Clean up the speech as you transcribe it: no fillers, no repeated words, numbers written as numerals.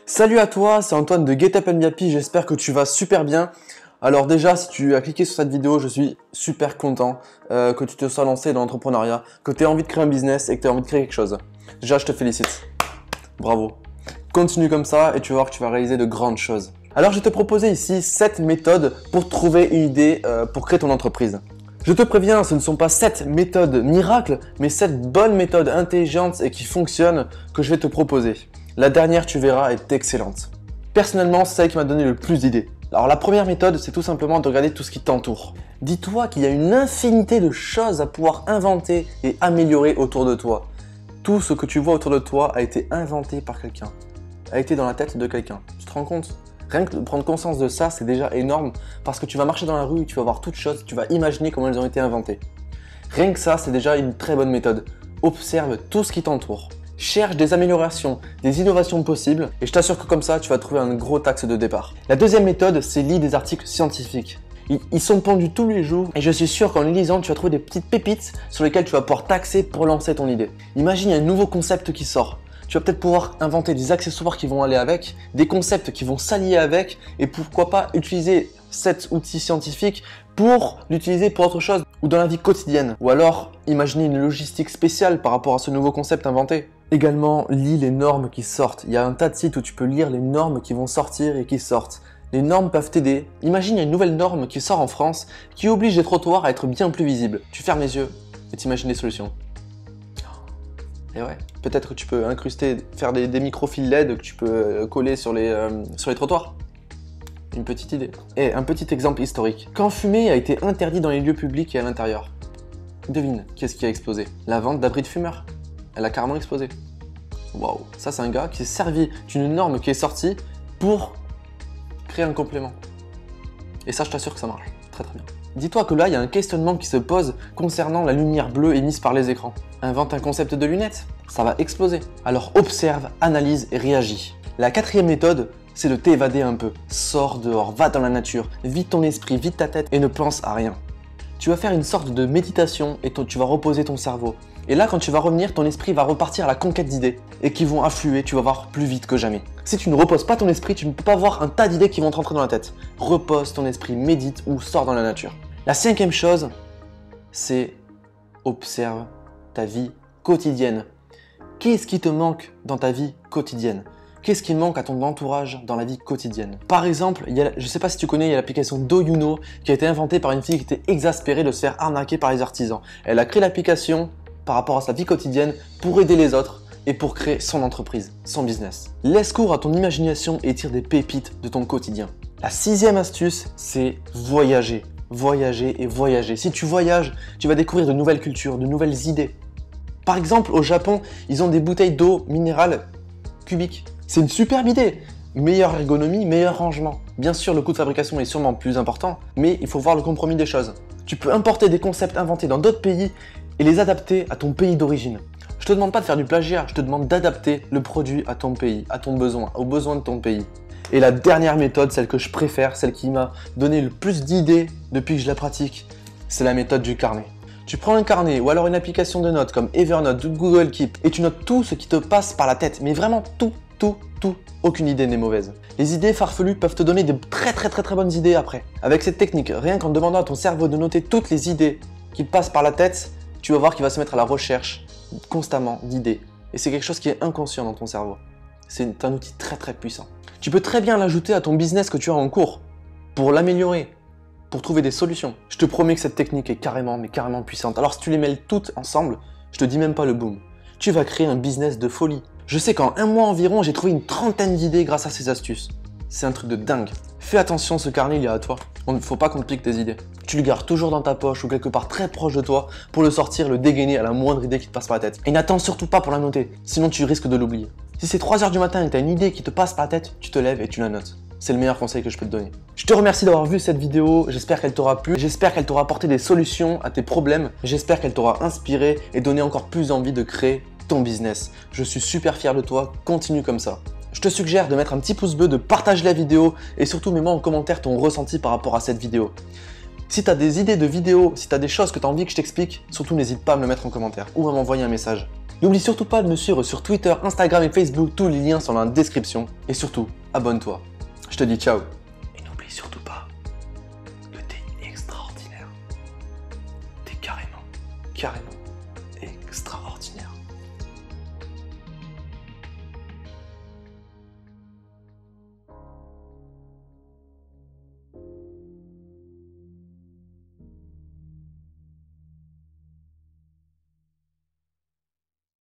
Salut à toi, c'est Antoine de GetUp and Be Happy, j'espère que tu vas super bien. Alors déjà, si tu as cliqué sur cette vidéo, je suis super content que tu te sois lancé dans l'entrepreneuriat, que tu aies envie de créer un business et que tu aies envie de créer quelque chose. Déjà, je te félicite. Bravo. Continue comme ça et tu vas voir que tu vas réaliser de grandes choses. Alors, je vais te proposer ici 7 méthodes pour trouver une idée pour créer ton entreprise. Je te préviens, ce ne sont pas 7 méthodes miracles, mais 7 bonnes méthodes intelligentes et qui fonctionnent que je vais te proposer. La dernière, tu verras, est excellente. Personnellement, c'est celle qui m'a donné le plus d'idées. Alors la première méthode, c'est tout simplement de regarder tout ce qui t'entoure. Dis-toi qu'il y a une infinité de choses à pouvoir inventer et améliorer autour de toi. Tout ce que tu vois autour de toi a été inventé par quelqu'un, a été dans la tête de quelqu'un. Tu te rends compte ? Rien que de prendre conscience de ça, c'est déjà énorme parce que tu vas marcher dans la rue, tu vas voir toutes choses, tu vas imaginer comment elles ont été inventées. Rien que ça, c'est déjà une très bonne méthode. Observe tout ce qui t'entoure. Cherche des améliorations, des innovations possibles et je t'assure que comme ça, tu vas trouver un gros axe de départ. La deuxième méthode, c'est lire des articles scientifiques. Ils sont pendus tous les jours et je suis sûr qu'en les lisant, tu vas trouver des petites pépites sur lesquelles tu vas pouvoir t'axer pour lancer ton idée. Imagine, il y a un nouveau concept qui sort. Tu vas peut-être pouvoir inventer des accessoires qui vont aller avec, des concepts qui vont s'allier avec et pourquoi pas utiliser cet outil scientifique pour l'utiliser pour autre chose ou dans la vie quotidienne. Ou alors, imaginer une logistique spéciale par rapport à ce nouveau concept inventé. Également, lis les normes qui sortent. Il y a un tas de sites où tu peux lire les normes qui vont sortir et qui sortent. Les normes peuvent t'aider. Imagine, il y a une nouvelle norme qui sort en France qui oblige les trottoirs à être bien plus visibles. Tu fermes les yeux et t'imagines des solutions. Et ouais, peut-être que tu peux incruster, faire des micro-fils LED que tu peux coller sur les trottoirs. Une petite idée. Et un petit exemple historique. Quand fumer a été interdit dans les lieux publics et à l'intérieur, devine, qu'est-ce qui a explosé? La vente d'abris de fumeurs. Elle a carrément explosé. Waouh, ça c'est un gars qui s'est servi d'une norme qui est sortie pour créer un complément. Et ça, je t'assure que ça marche très très bien. Dis-toi que là, il y a un questionnement qui se pose concernant la lumière bleue émise par les écrans. Invente un concept de lunettes, ça va exploser. Alors observe, analyse et réagis. La quatrième méthode, c'est de t'évader un peu. Sors dehors, va dans la nature, vide ton esprit, vide ta tête et ne pense à rien. Tu vas faire une sorte de méditation et tu vas reposer ton cerveau. Et là, quand tu vas revenir, ton esprit va repartir à la conquête d'idées et qui vont affluer, tu vas voir plus vite que jamais. Si tu ne reposes pas ton esprit, tu ne peux pas voir un tas d'idées qui vont te rentrer dans la tête. Repose ton esprit, médite ou sors dans la nature. La cinquième chose, c'est observe ta vie quotidienne. Qu'est-ce qui te manque dans ta vie quotidienne ? Qu'est-ce qui manque à ton entourage dans la vie quotidienne? Par exemple, je ne sais pas si tu connais, il y a l'application DoYouKnow qui a été inventée par une fille qui était exaspérée de se faire arnaquer par les artisans. Elle a créé l'application par rapport à sa vie quotidienne pour aider les autres et pour créer son entreprise, son business. Laisse cours à ton imagination et tire des pépites de ton quotidien. La sixième astuce, c'est voyager. Voyager et voyager. Si tu voyages, tu vas découvrir de nouvelles cultures, de nouvelles idées. Par exemple, au Japon, ils ont des bouteilles d'eau minérale cubiques. C'est une superbe idée. Meilleure ergonomie, meilleur rangement. Bien sûr, le coût de fabrication est sûrement plus important, mais il faut voir le compromis des choses. Tu peux importer des concepts inventés dans d'autres pays et les adapter à ton pays d'origine. Je te demande pas de faire du plagiat, je te demande d'adapter le produit à ton pays, à ton besoin, aux besoins de ton pays. Et la dernière méthode, celle que je préfère, celle qui m'a donné le plus d'idées depuis que je la pratique, c'est la méthode du carnet. Tu prends un carnet ou alors une application de notes comme Evernote ou Google Keep et tu notes tout ce qui te passe par la tête, mais vraiment tout. Aucune idée n'est mauvaise. Les idées farfelues peuvent te donner de très bonnes idées après. Avec cette technique, rien qu'en demandant à ton cerveau de noter toutes les idées qui passent par la tête, tu vas voir qu'il va se mettre à la recherche constamment d'idées. Et c'est quelque chose qui est inconscient dans ton cerveau. C'est un outil très puissant. Tu peux très bien l'ajouter à ton business que tu as en cours pour l'améliorer, pour trouver des solutions. Je te promets que cette technique est carrément puissante. Alors si tu les mêles toutes ensemble, je te dis même pas le boom. Tu vas créer un business de folie. Je sais qu'en un mois environ, j'ai trouvé une trentaine d'idées grâce à ces astuces. C'est un truc de dingue. Fais attention, ce carnet il est à toi. Il ne faut pas qu'on te pique tes idées. Tu le gardes toujours dans ta poche ou quelque part très proche de toi pour le sortir, le dégainer à la moindre idée qui te passe par la tête. Et n'attends surtout pas pour la noter, sinon tu risques de l'oublier. Si c'est 3 h du matin et que tu as une idée qui te passe par la tête, tu te lèves et tu la notes. C'est le meilleur conseil que je peux te donner. Je te remercie d'avoir vu cette vidéo, j'espère qu'elle t'aura plu, j'espère qu'elle t'aura apporté des solutions à tes problèmes, j'espère qu'elle t'aura inspiré et donné encore plus envie de créer ton business. Je suis super fier de toi, continue comme ça. Je te suggère de mettre un petit pouce bleu, de partager la vidéo et surtout mets-moi en commentaire ton ressenti par rapport à cette vidéo. Si tu as des idées de vidéos, si tu as des choses que tu as envie que je t'explique, surtout n'hésite pas à me le mettre en commentaire ou à m'envoyer un message. N'oublie surtout pas de me suivre sur Twitter, Instagram et Facebook, tous les liens sont dans la description. Et surtout, abonne-toi. Je te dis ciao. Et n'oublie surtout pas que t'es extraordinaire. T'es carrément